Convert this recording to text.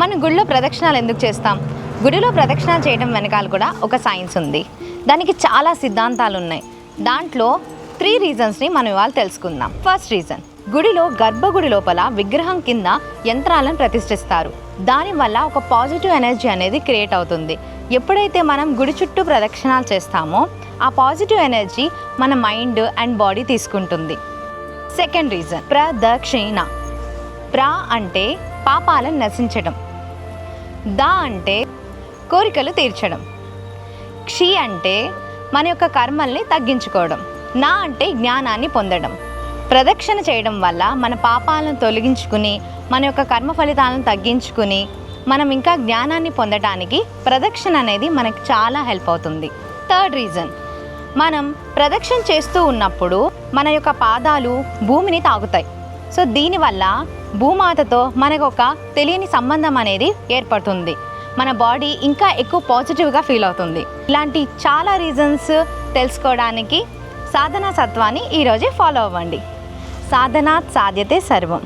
మనం గుడిలో ప్రదక్షిణాలు ఎందుకు చేస్తాం? గుడిలో ప్రదక్షిణాలు చేయడం వెనకాల కూడా ఒక సైన్స్ ఉంది. దానికి చాలా సిద్ధాంతాలు ఉన్నాయి. దాంట్లో 3 రీజన్స్ని మనం ఇవాళ తెలుసుకుందాం. ఫస్ట్ రీజన్, గుడిలో గర్భగుడి లోపల విగ్రహం కింద యంత్రాలను ప్రతిష్ఠిస్తారు. దానివల్ల ఒక పాజిటివ్ ఎనర్జీ అనేది క్రియేట్ అవుతుంది. ఎప్పుడైతే మనం గుడి చుట్టూ ప్రదక్షిణాలు చేస్తామో ఆ పాజిటివ్ ఎనర్జీ మన మైండ్ అండ్ బాడీ తీసుకుంటుంది. సెకండ్ రీజన్, ప్రదక్షిణ. ప్ర అంటే పాపాలను నశించడం, ద అంటే కోరికలు తీర్చడం, క్షి అంటే మన యొక్క కర్మల్ని తగ్గించుకోవడం, నా అంటే జ్ఞానాన్ని పొందడం. ప్రదక్షిణ చేయడం వల్ల మన పాపాలను తొలగించుకుని మన యొక్క కర్మ ఫలితాలను తగ్గించుకుని మనం ఇంకా జ్ఞానాన్ని పొందడానికి ప్రదక్షిణ అనేది మనకు చాలా హెల్ప్ అవుతుంది. థర్డ్ రీజన్, మనం ప్రదక్షిణ చేస్తూ ఉన్నప్పుడు మన యొక్క పాదాలు భూమిని తాకుతాయి. సో దీనివల్ల భూమాతతో మనకు ఒక తెలియని సంబంధం అనేది ఏర్పడుతుంది. మన బాడీ ఇంకా ఎక్కువ పాజిటివ్గా ఫీల్ అవుతుంది. ఇలాంటి చాలా రీజన్స్ తెలుసుకోవడానికి సాధనా సత్వాన్ని ఈరోజే ఫాలో అవ్వండి. సాధనాత్ సాధ్యతే సర్వం.